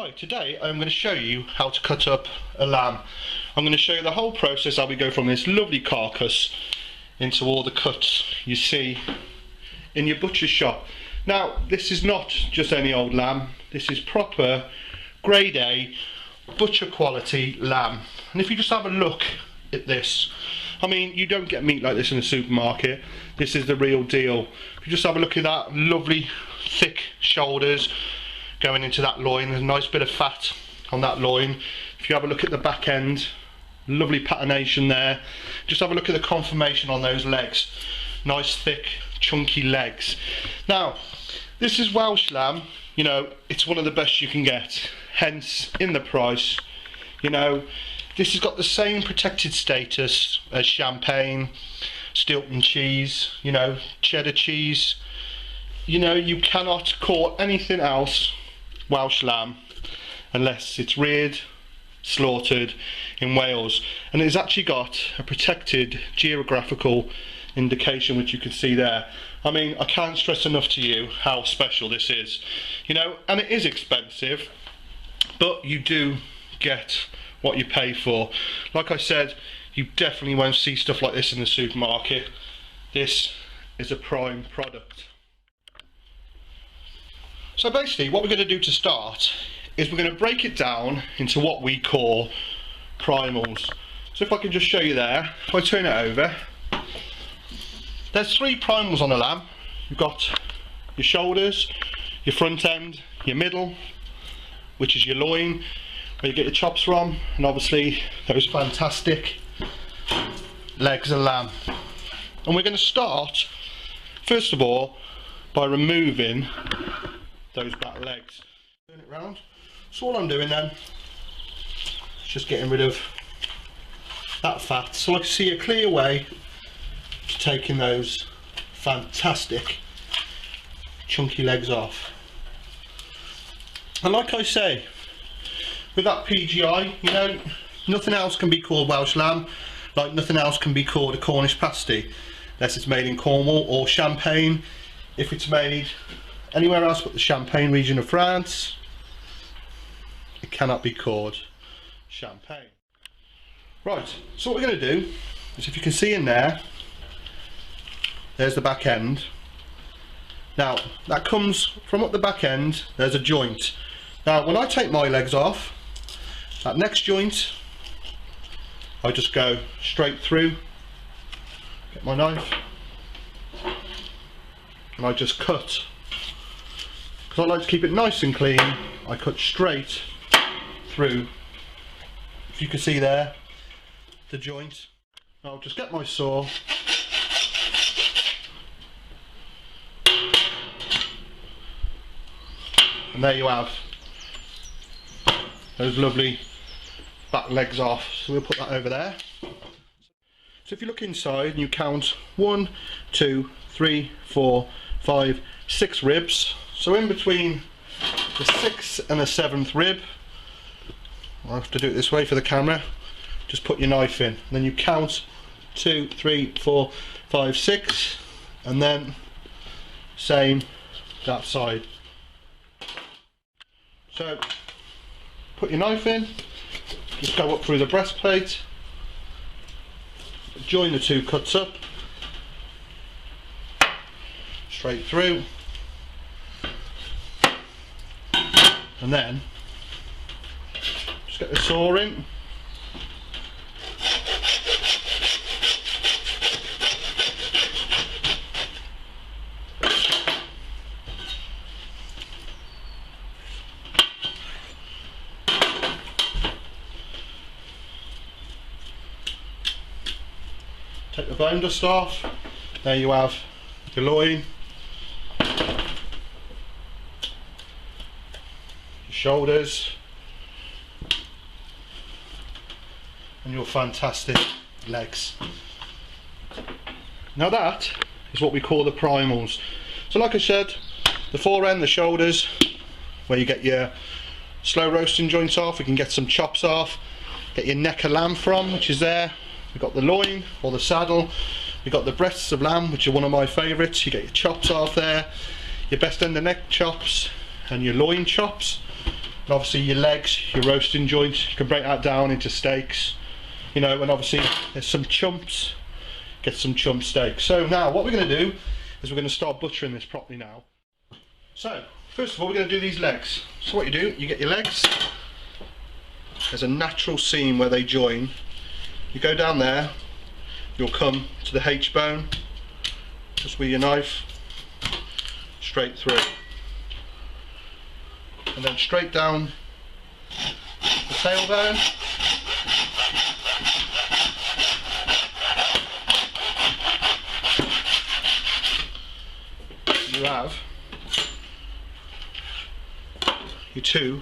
Right, today I'm going to show you how to cut up a lamb. I'm going to show you the whole process, how we go from this lovely carcass into all the cuts you see in your butcher's shop. Now, this is not just any old lamb, this is proper grade A butcher quality lamb. And if you just have a look at this, I mean, you don't get meat like this in the supermarket. This is the real deal. If you just have a look at that lovely thick shoulders going into that loin, there's a nice bit of fat on that loin. If you have a look at the back end, lovely patination there. Just have a look at the conformation on those legs, nice thick chunky legs. Now this is Welsh lamb, you know, it's one of the best you can get, hence in the price. You know, this has got the same protected status as champagne, Stilton cheese, you know, cheddar cheese. You know, you cannot call anything else Welsh lamb unless it's reared, slaughtered in Wales, and it's actually got a protected geographical indication, which you can see there. I mean, I can't stress enough to you how special this is, you know, and it is expensive, but you do get what you pay for. Like I said, you definitely won't see stuff like this in the supermarket. This is a prime product. So basically what we're going to do to start is we're going to break it down into what we call primals. So if I can just show you there, if I turn it over, there's 3 primals on a lamb. You've got your shoulders, your front end, your middle, which is your loin, where you get your chops from, and obviously those fantastic legs of lamb. And we're going to start first of all by removing those back legs. Turn it round. So all I'm doing then is just getting rid of that fat, so I can see a clear way to taking those fantastic chunky legs off. And like I say, with that PGI, you know, nothing else can be called Welsh lamb, like nothing else can be called a Cornish pasty, unless it's made in Cornwall, or champagne if it's made anywhere else but the Champagne region of France. It cannot be called champagne. Right, so what we're going to do is, if you can see in there, there's the back end. Now that comes from up the back end, there's a joint. Now when I take my legs off, that next joint, I just go straight through, get my knife, and I just cut. I like to keep it nice and clean, I cut straight through. If you can see there, the joint. I'll just get my saw, and there you have those lovely back legs off. So we'll put that over there. So if you look inside and you count 1, 2, 3, 4, 5, 6 ribs. So in between the 6th and the 7th rib, I'll have to do it this way for the camera, just put your knife in, and then you count 2, 3, 4, 5, 6, and then same that side. So put your knife in, just go up through the breastplate, join the 2 cuts up, straight through, and then just get the saw in, take the bone dust off. There you have your loin, shoulders, and your fantastic legs. Now that is what we call the primals. So like I said, the fore end, the shoulders, where you get your slow roasting joints off, we can get some chops off, get your neck of lamb from, which is there. We've got the loin or the saddle, we've got the breasts of lamb, which are one of my favourites. You get your chops off there, your best end of neck chops and your loin chops. And obviously your legs, your roasting joints, you can break that down into steaks, you know, and obviously there's some chumps, get some chump steaks. So now what we're going to do is we're going to start butchering this properly now. So first of all we're going to do these legs. So what you do, you get your legs, there's a natural seam where they join, you go down there, you'll come to the H-bone, just with your knife, straight through. And then straight down the tailbone. You have your 2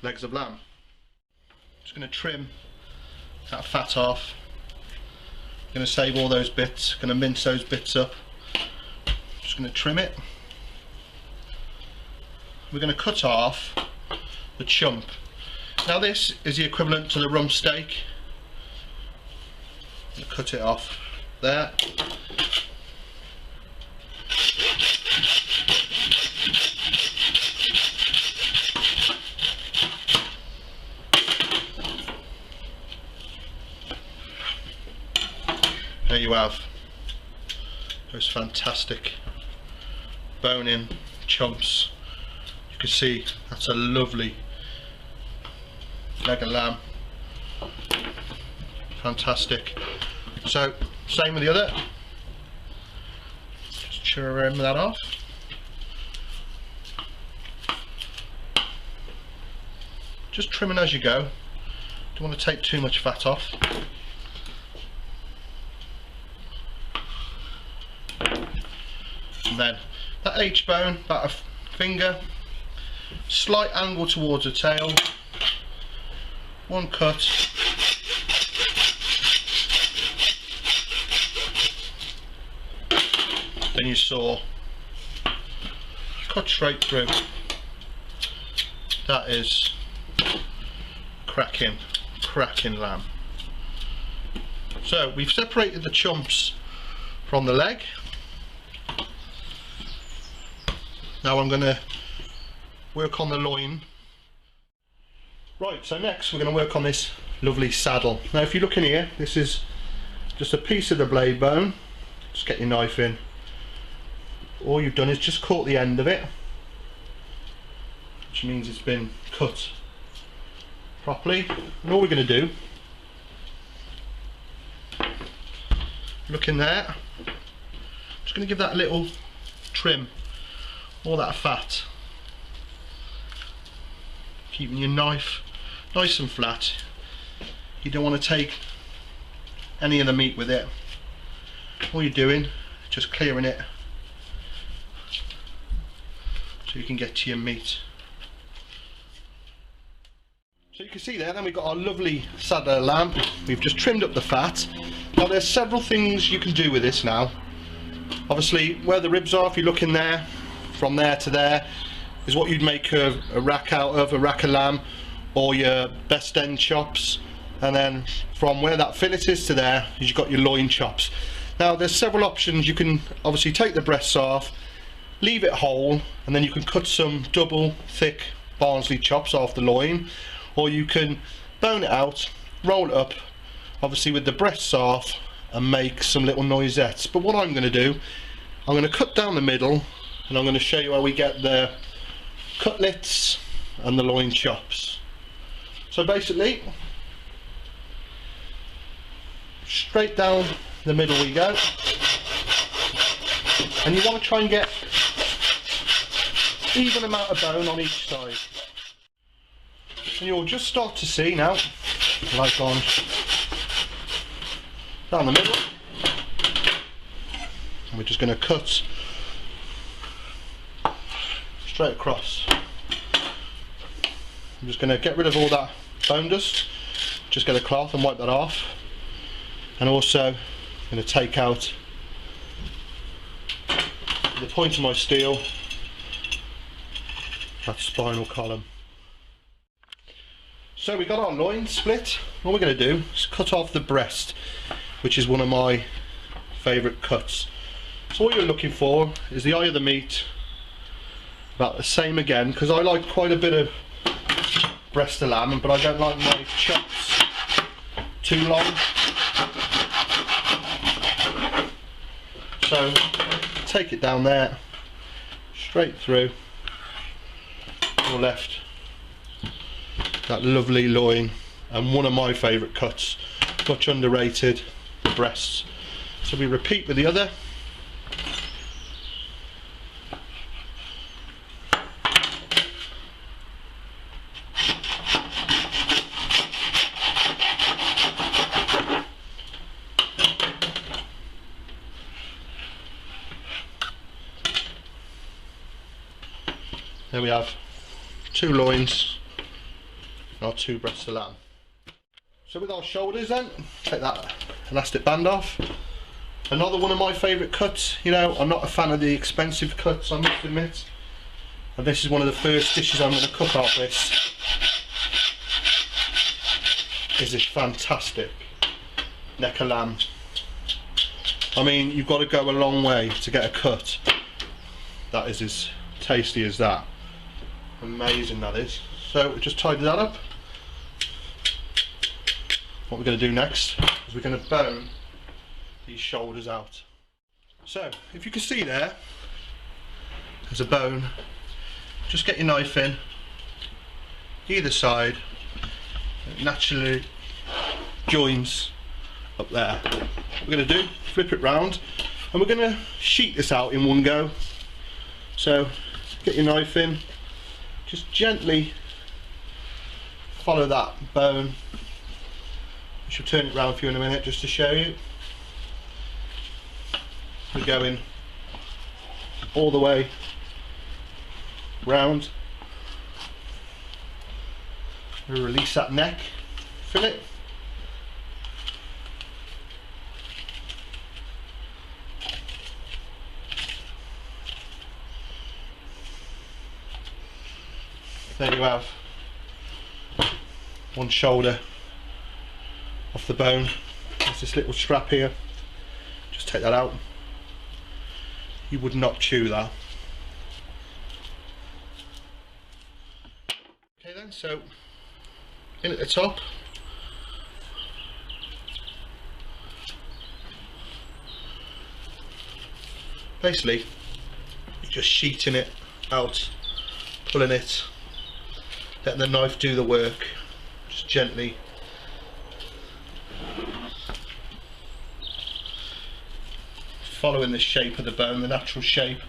legs of lamb. Just going to trim that fat off. Going to save all those bits. Going to mince those bits up. Just going to trim it. We're going to cut off the chump. Now this is the equivalent to the rump steak. I'm going to cut it off there. There you have those fantastic bone-in chumps. You can see that's a lovely leg of lamb. Fantastic. So same with the other. Just trim that off. Just trimming as you go. Don't want to take too much fat off. And then that H-bone, about a finger, slight angle towards the tail, one cut, then you saw, cut straight through. That is cracking lamb. So we've separated the chumps from the leg. Now I'm going to work on the loin. Right, so next we're going to work on this lovely saddle. Now if you look in here, this is just a piece of the blade bone. Just get your knife in. All you've done is just caught the end of it, which means it's been cut properly. And all we're going to do, look in there, just going to give that a little trim. All that fat, keeping your knife nice and flat. You don't want to take any of the meat with it. All you're doing, just clearing it so you can get to your meat. So you can see there, then we've got our lovely saddle lamb. We've just trimmed up the fat. Now there's several things you can do with this now. Obviously where the ribs are, if you look in there, from there to there is what you'd make a rack out of, a rack of lamb, or your best end chops, and then from where that fillet is to there you've got your loin chops. Now there's several options. You can obviously take the breasts off, leave it whole, and then you can cut some double thick Barnsley chops off the loin, or you can bone it out, roll it up obviously with the breasts off, and make some little noisettes. But what I'm going to do, I'm going to cut down the middle, and I'm going to show you how we get the cutlets and the loin chops. So basically, straight down the middle we go, and you want to try and get even amount of bone on each side. And you'll just start to see now, like on down the middle, and we're just going to cut straight across. I'm just going to get rid of all that bone dust, just get a cloth and wipe that off, and also I'm going to take out the point of my steel, that spinal column. So we got our loin split. What we're going to do is cut off the breast, which is one of my favourite cuts. So what you're looking for is the eye of the meat About the same again, because I like quite a bit of breast of lamb, but I don't like my chops too long. So take it down there, straight through. You're left that lovely loin, and one of my favourite cuts, much underrated, the breasts. So we repeat with the other. There we have 2 loins, our 2 breasts of lamb. So with our shoulders then, take that elastic band off. Another one of my favourite cuts. You know, I'm not a fan of the expensive cuts, I must admit. And this is one of the first dishes I'm going to cook off this. Is this fantastic neck of lamb. I mean, you've got to go a long way to get a cut that is as tasty as that. Amazing that is. So we just tidy that up. What we're going to do next is we're going to bone these shoulders out. So if you can see there's a bone. Just get your knife in either side. It naturally joins up there. What we're going to do, flip it round, and we're going to sheet this out in one go. So get your knife in, just gently follow that bone. I shall turn it round for you in a minute just to show you. We're going all the way round. We'll release that neck fillet. There you have one shoulder off the bone. There's this little strap here. Just take that out. You would not chew that. Okay then, so in at the top, basically you're just sheeting it out, pulling it, letting the knife do the work, just gently. Following the shape of the bone, the natural shape.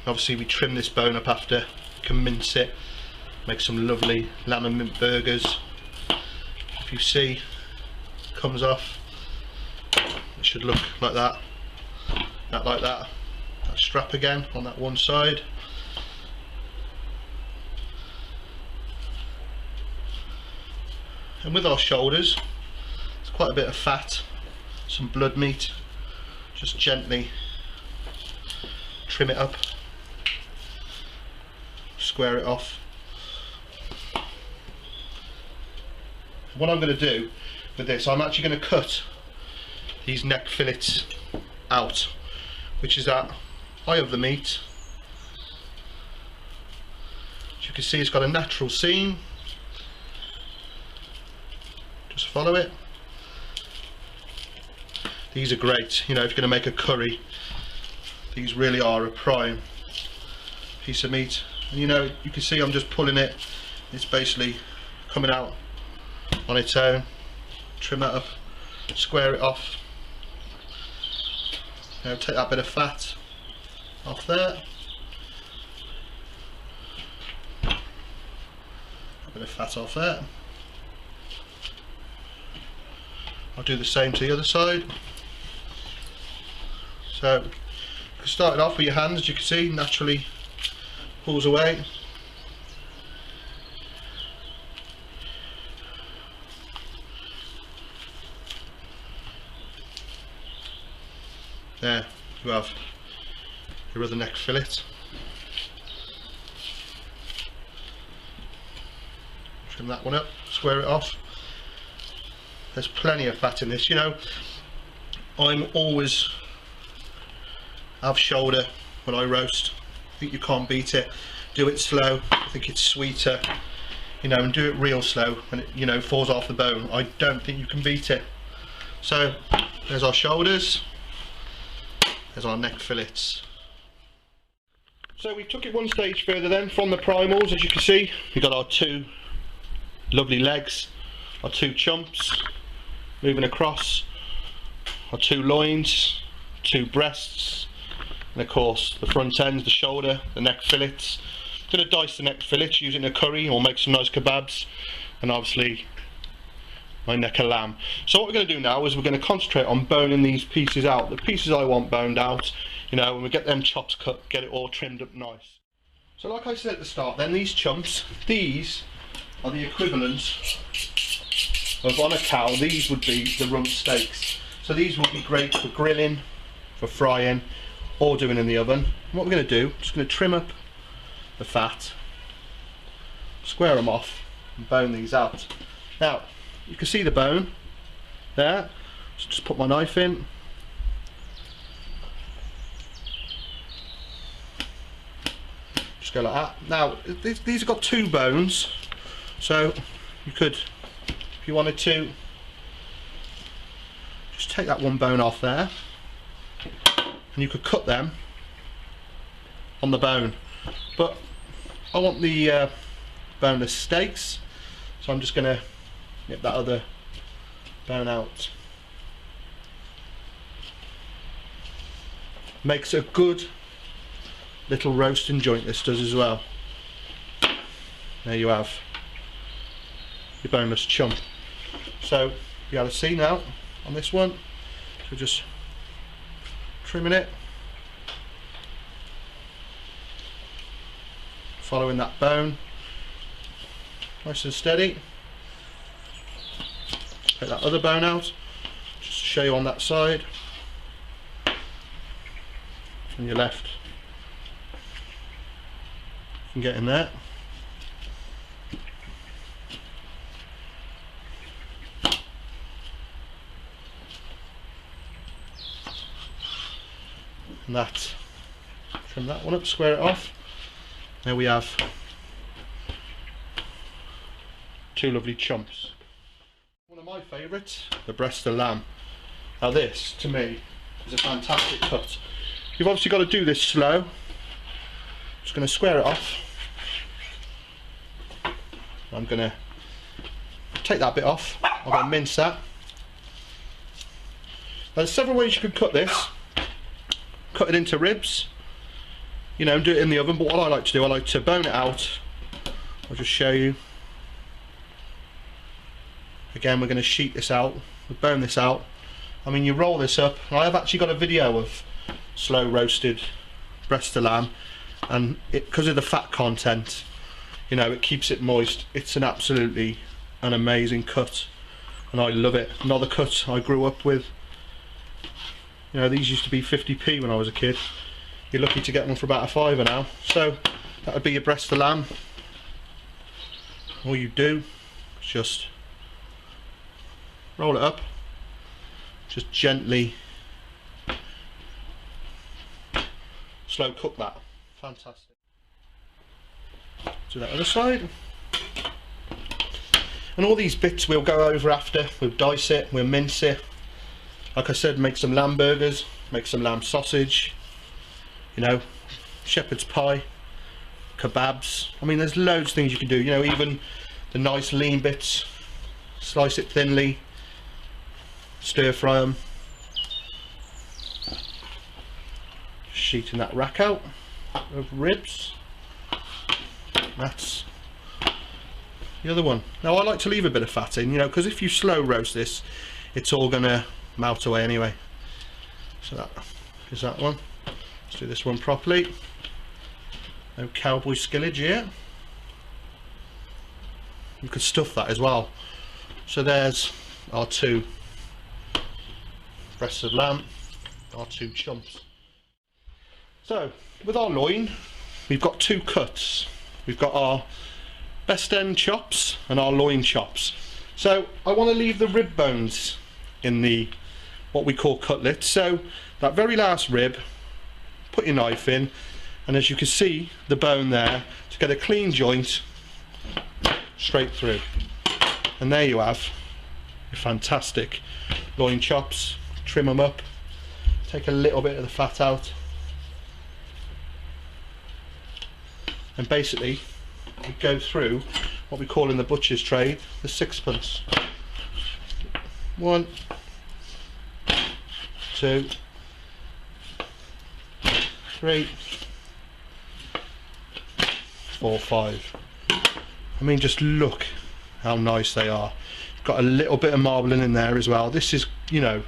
Obviously we trim this bone up after, you can mince it, make some lovely lamb and mint burgers. If you see, it comes off, it should look like that, that like that. That strap again on that one side. And with our shoulders, it's quite a bit of fat, some blood meat. Just gently trim it up, square it off. What I'm going to do with this, I'm actually going to cut these neck fillets out, which is that eye of the meat. As you can see, it's got a natural seam. Just follow it. These are great, you know, if you're going to make a curry, these really are a prime piece of meat. And you know, you can see I'm just pulling it, it's basically coming out on its own. Trim that up, square it off. Now take that bit of fat off there. A bit of fat off there. I'll do the same to the other side. So, start it off with your hands, as you can see, naturally pulls away. There you have your other neck fillet. Trim that one up, square it off. There's plenty of fat in this, you know. I'm always have shoulder when I roast. I think you can't beat it. Do it slow, I think it's sweeter, you know, and do it real slow when it, you know, falls off the bone. I don't think you can beat it. So there's our shoulders, there's our neck fillets. So we took it one stage further then from the primals. As you can see, we've got our two lovely legs, our two chumps moving across, our two loins, two breasts, and of course the front ends, the shoulder, the neck fillets. I'm going to dice the neck fillets using a curry or make some nice kebabs, and obviously my neck of lamb. So what we're going to do now is we're going to concentrate on boning these pieces out, the pieces I want boned out, you know, when we get them chops cut, get it all trimmed up nice. So like I said at the start then, these chumps, these are the equivalent of, on a cow, these would be the rump steaks. So these would be great for grilling, for frying, or doing in the oven. And what we're going to do, just going to trim up the fat, square them off and bone these out. Now you can see the bone there, so just put my knife in, just go like that. Now these have got two bones, so you could, if you wanted to, just take that one bone off there and you could cut them on the bone. But I want the boneless steaks, so I'm just going to get that other bone out. Makes a good little roasting joint, this does as well. There you have your boneless chump. So you have a see now on this one, so just trimming it, following that bone nice and steady. Take that other bone out just to show you on that side, and your left, you can get in there. And that, trim that one up, square it off. There we have two lovely chumps. One of my favourites, the breast of lamb. Now this, to me, is a fantastic cut. You've obviously got to do this slow. Just going to square it off. I'm going to take that bit off. I'm going to mince that. Now, there's several ways you could cut this. Cut it into ribs, you know, and do it in the oven, but what I like to do, I like to bone it out. I'll just show you. Again, we're going to sheet this out, we'll bone this out. I mean, you roll this up, and I have actually got a video of slow roasted breast of lamb, and because of the fat content, you know, it keeps it moist. It's an absolutely an amazing cut, and I love it. Another cut I grew up with. You know, these used to be 50p when I was a kid. You're lucky to get one for about a £5 now. So that would be your breast of lamb. All you do is just roll it up, just gently slow cook that. Fantastic. Do that other side. And all these bits we'll go over after. We'll dice it, we'll mince it. Like I said, make some lamb burgers, make some lamb sausage, you know, shepherd's pie, kebabs. I mean, there's loads of things you can do, you know, even the nice lean bits, slice it thinly, stir fry them. Sheeting that rack out of ribs. That's the other one. Now I like to leave a bit of fat in, you know, because if you slow roast this, it's all going to melt away anyway. So that is that one. Let's do this one properly. No cowboy skillage here. You could stuff that as well. So there's our two breasts of lamb, our two chumps. So with our loin, we've got two cuts. We've got our best end chops and our loin chops. So I want to leave the rib bones in the what we call cutlet. So that very last rib, put your knife in, and as you can see the bone there, to get a clean joint straight through. And there you have your fantastic loin chops. Trim them up, take a little bit of the fat out, and basically we go through what we call in the butcher's trade the sixpence. 1, 2, 3, 4, 5. I mean, just look how nice they are. Got a little bit of marbling in there as well. This is, you know,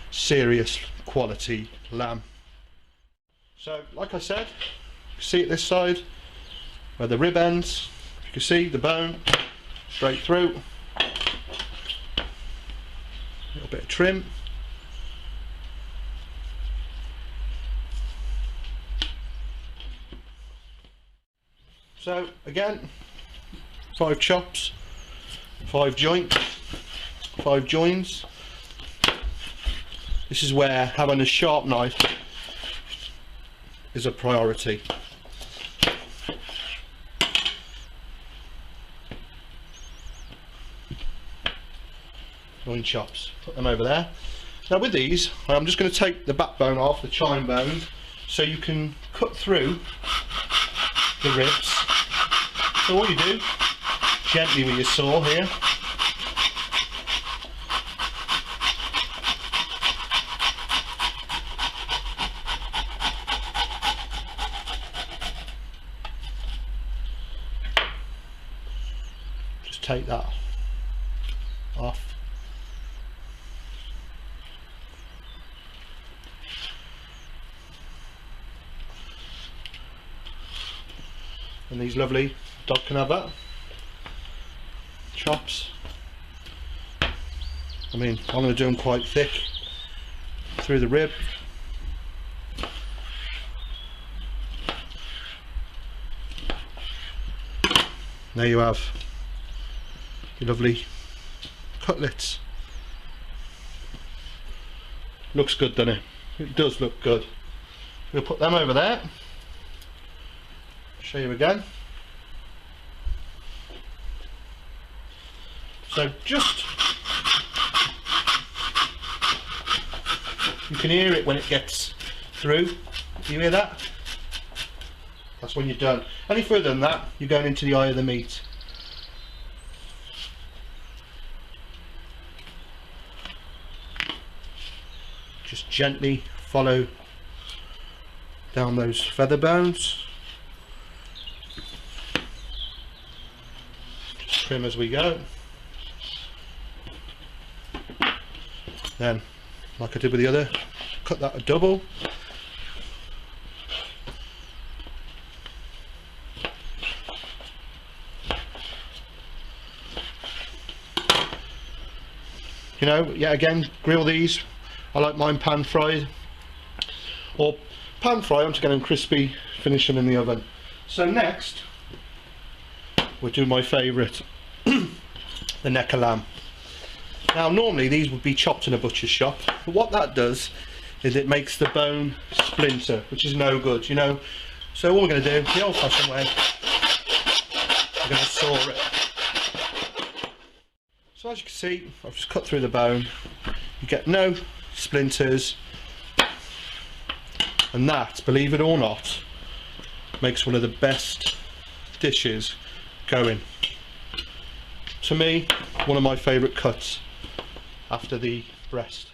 serious quality lamb. So like I said, you see it this side where the rib ends, you can see the bone straight through, a little bit of trim, so again 5 chops, 5 joints, 5 joins. This is where having a sharp knife is a priority. Loin chops, put them over there. Now with these, I'm just going to take the backbone off, the chine bone, so you can cut through the ribs. So all you do, gently with your saw here, take that off. And these lovely, dog can have that, chops. I mean, I'm going to do them quite thick through the rib. There you have your lovely cutlets. Looks good, doesn't it? It does look good. We'll put them over there. Show you again. So just, you can hear it when it gets through. Do you hear that? That's when you're done. Any further than that, you're going into the eye of the meat. Just gently follow down those feather bones. Just trim as we go. Then, like I did with the other, cut that a double. You know, yeah, again, grill these. I like mine pan fried, or pan fry them to get them crispy, finish them in the oven. So next we'll do my favourite, the neck of lamb. Now normally these would be chopped in a butcher's shop, but what that does is it makes the bone splinter, which is no good, you know. So what we're going to do, the old fashioned way, we're going to saw it. So as you can see, I've just cut through the bone. You get no splinters, and that, believe it or not, makes one of the best dishes going. To me, one of my favourite cuts after the breast.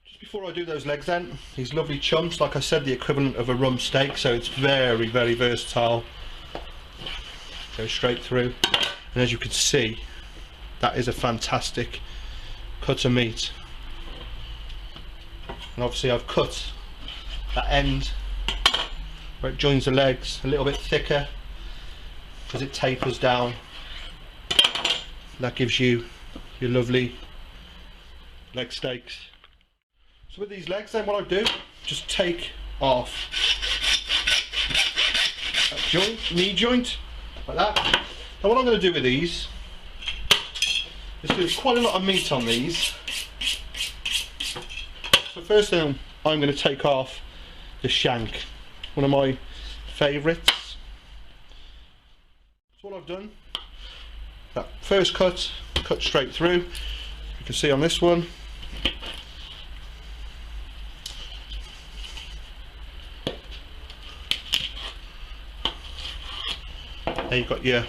Just before I do those legs then, these lovely chumps, like I said, the equivalent of a rump steak, so it's very, very versatile. Go straight through, and as you can see, that is a fantastic cut of meat. And obviously I've cut that end where it joins the legs a little bit thicker because it tapers down. That gives you your lovely leg steaks. So with these legs then, what I do, just take off that joint, knee joint, like that. Now what I'm going to do with these is there's quite a lot of meat on these. So first thing, I'm going to take off the shank. one of my favourites. That's all I've done. That first cut straight through. You can see on this one. There you've got your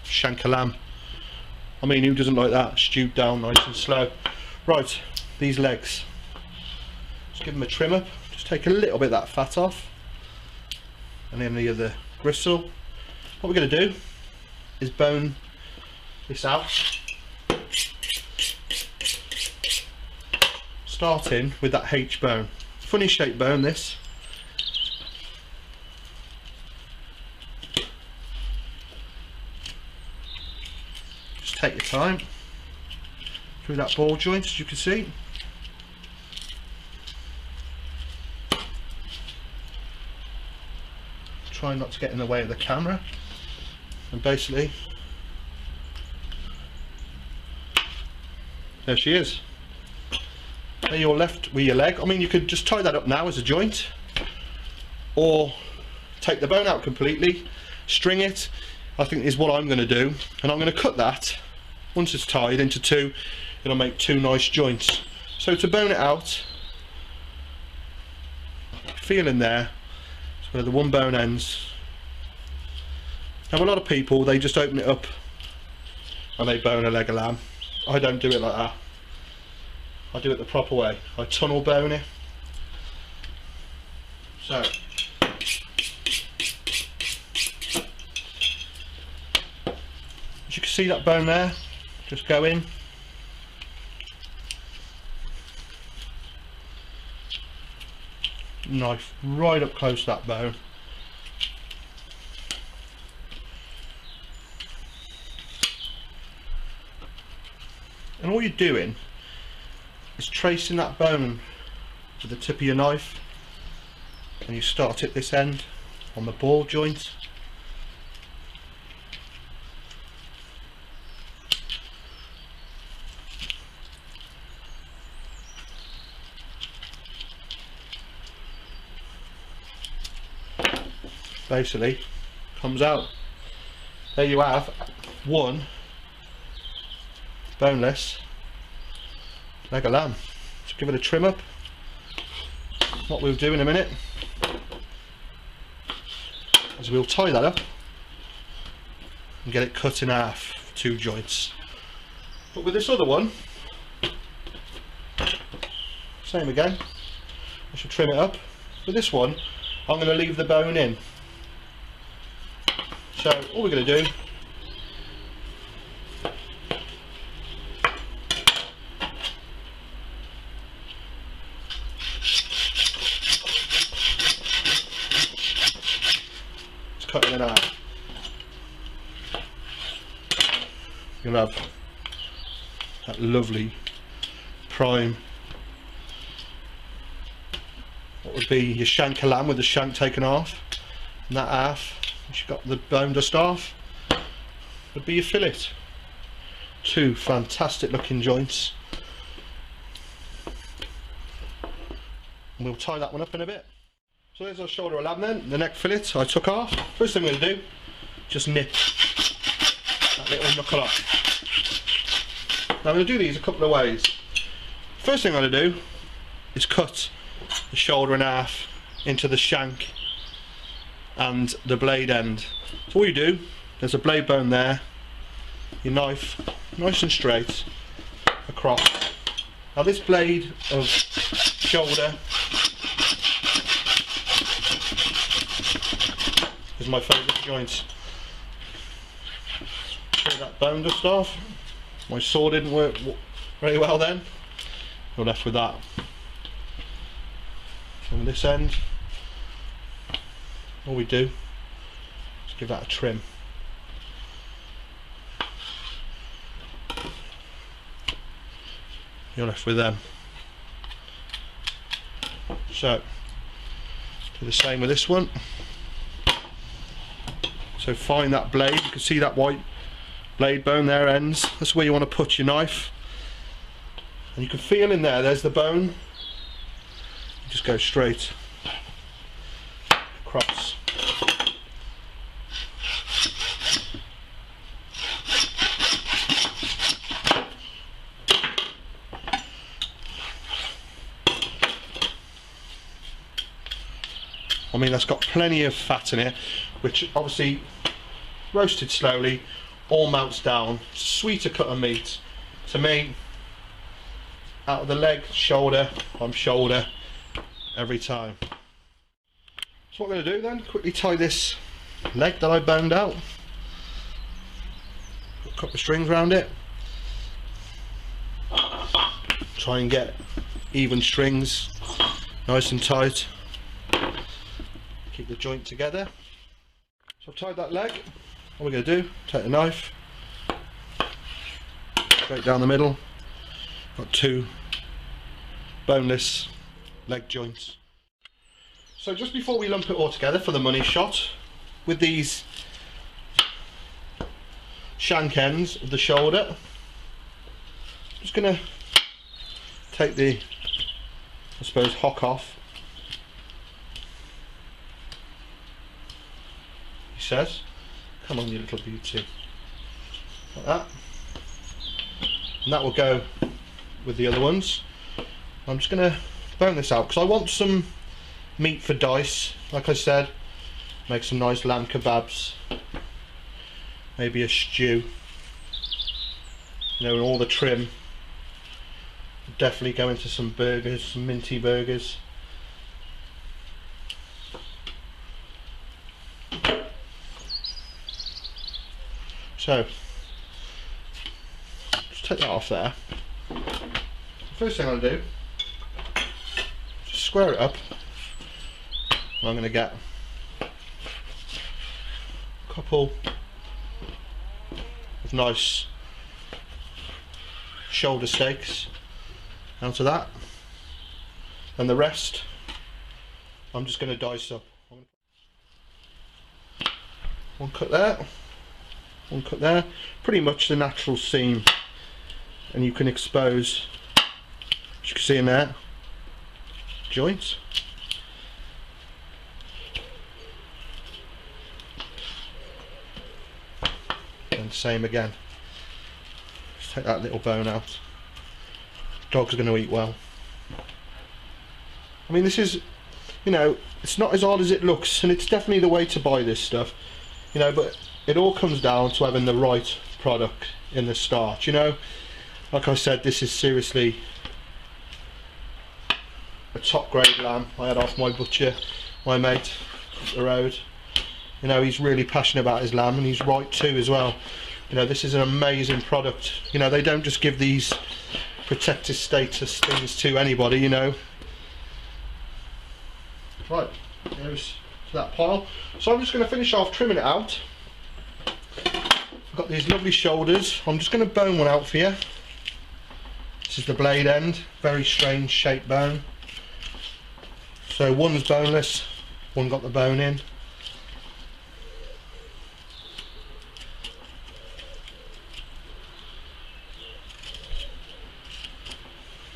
shank of lamb. I mean, who doesn't like that? Stewed down nice and slow. Right, these legs. Just give them a trim up. Just take a little bit of that fat off. And then the other gristle. What we're going to do is bone this out. Starting with that H bone. Funny shaped bone, this. Just take your time through that ball joint, as you can see. Try not to get in the way of the camera. And basically, there she is. There you're left with your leg. I mean, you could just tie that up now as a joint, or take the bone out completely, string it. I think is what I'm going to do, and I'm going to cut that once it's tied into two. It'll make two nice joints. So to bone it out, feel in there, it's where the one bone ends. Now a lot of people, they just open it up and they bone a leg of lamb. I don't do it like that. I do it the proper way. I tunnel bone it. So as you can see that bone there, just go in. Knife right up close to that bone. And all you're doing is tracing that bone with the tip of your knife, and you start at this end on the ball joint. Basically comes out. There you have one boneless leg of lamb. So give it a trim up. What we'll do in a minute is we'll tie that up and get it cut in half for two joints. But with this other one, same again. I should trim it up. With this one, I'm going to leave the bone in. So all we're going to do is cut it in half. You'll have that lovely prime, what would be your shank of lamb with the shank taken off, and that half, which you've got the bone dust off, would be your fillet. Two fantastic looking joints. And we'll tie that one up in a bit. So there's our shoulder of lamb then, the neck fillet I took off. First thing I'm going to do, just nip that little knuckle off. Now I'm going to do these a couple of ways. First thing I'm going to do is cut the shoulder in half into the shank and the blade end. So all you do, there's a blade bone there, your knife nice and straight across. Now this blade of shoulder is my favourite joint. Take that bone dust off. My saw didn't work very well then. You're left with that. On this end, all we do is give that a trim. You're left with them. So do the same with this one. So find that blade, you can see that white blade bone there ends. That's where you want to put your knife, and you can feel in there, there's the bone. You just go straight across. I mean, that's got plenty of fat in it, which obviously roasted slowly all melts down. It's a sweeter cut of meat to me. Out of the leg, shoulder, I'm shoulder every time. So what I'm going to do then, quickly tie this leg that I boned out, put a couple of strings around it, try and get even strings, nice and tight, keep the joint together. So I've tied that leg. What we're going to do, take the knife, straight down the middle, got two boneless leg joints. So just before we lump it all together for the money shot, with these shank ends of the shoulder, I'm just going to take the, I suppose, hock off. He says, come on you little beauty, like that, and that will go with the other ones. I'm just going to bone this out because I want some meat for dice, like I said, make some nice lamb kebabs, maybe a stew, you know, and all the trim definitely go into some burgers, some minty burgers. So just take that off there. First thing I'll do, just square it up. I'm going to get a couple of nice shoulder steaks out of that, and the rest I'm just going to dice up. One cut there, one cut there, pretty much the natural seam, and you can expose, as you can see in there, joints. And same again. Just take that little bone out. Dogs are going to eat well. I mean, this is, you know, it's not as hard as it looks, and it's definitely the way to buy this stuff, you know, but it all comes down to having the right product in the start, you know. Like I said, this is seriously a top grade lamb I had off my butcher, my mate up the road. You know, he's really passionate about his lamb, and he's right too as well. You know, this is an amazing product. You know, they don't just give these protected status things to anybody, you know. Right, there's that pile. So I'm just going to finish off trimming it out. I've got these lovely shoulders. I'm just going to bone one out for you. This is the blade end, very strange shaped bone. So one's boneless, one got the bone in.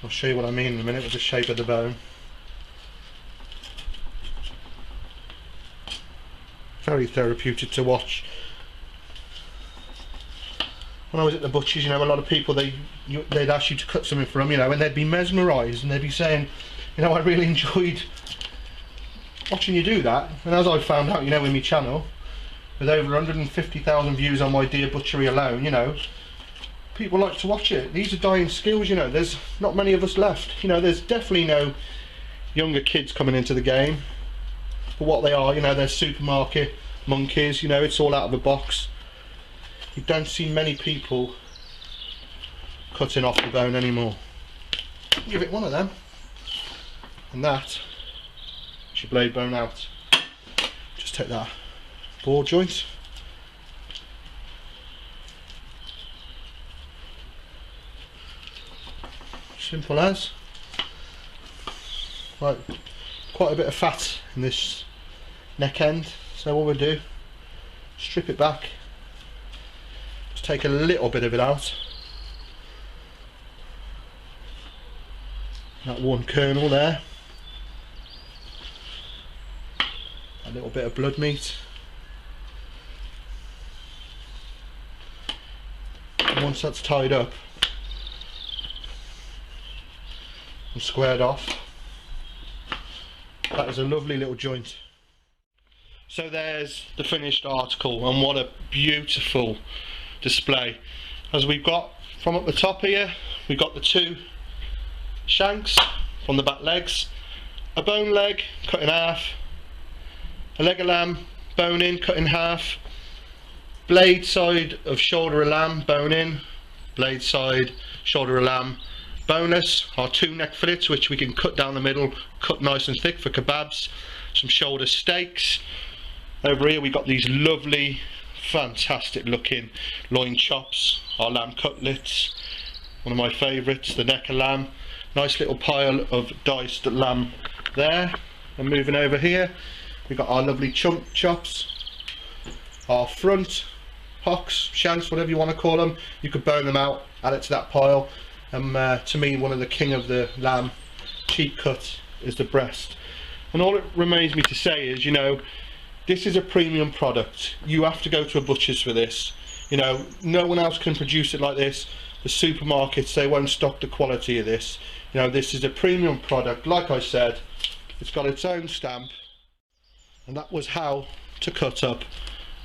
I'll show you what I mean in a minute with the shape of the bone. Very therapeutic to watch. When I was at the butcher's, you know, a lot of people, they'd ask you to cut something for them, you know, and they'd be mesmerised, and they'd be saying, you know, I really enjoyed watching you do that. And as I found out, you know, with my channel, with over 150,000 views on my Dear Butchery alone, you know, people like to watch it. These are dying skills, you know. There's not many of us left. You know, there's definitely no younger kids coming into the game. But what they are, you know, they're supermarket monkeys, you know, it's all out of the box. You don't see many people cutting off the bone anymore. Give it one of them. And that is your blade bone out. Just take that ball joint. Simple as. Right, quite a bit of fat in this neck end, so what we'll do, strip it back, just take a little bit of it out, that one kernel there, a little bit of blood meat. And once that's tied up and squared off, that is a lovely little joint. So there's the finished article, and what a beautiful display. As we've got from up the top here, we've got the 2 shanks from the back legs, a bone leg cut in half, a leg of lamb bone in cut in half, blade side of shoulder of lamb bone in, blade side shoulder of lamb boneless, our 2 neck fillets which we can cut down the middle, cut nice and thick for kebabs, some shoulder steaks. Over here we got these lovely fantastic looking loin chops, our lamb cutlets, one of my favourites, the neck of lamb, nice little pile of diced lamb there. And moving over here we've got our lovely chunk chops, our front hocks, shanks, whatever you want to call them. You could bone them out, add it to that pile. To me, one of the king of the lamb cheap cut is the breast. And all it remains me to say is, you know, this is a premium product. You have to go to a butcher's for this. You know, no one else can produce it like this. The supermarkets, they won't stock the quality of this. You know, this is a premium product. Like I said, it's got its own stamp. And that was how to cut up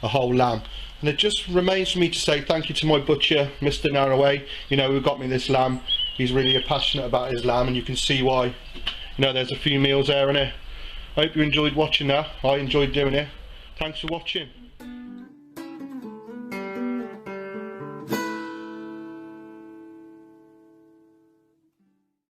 a whole lamb. And it just remains for me to say thank you to my butcher, Mr. Narroway, you know, who got me this lamb. He's really passionate about his lamb, and you can see why. You know, there's a few meals there in it. I hope you enjoyed watching that. I enjoyed doing it. Thanks for watching.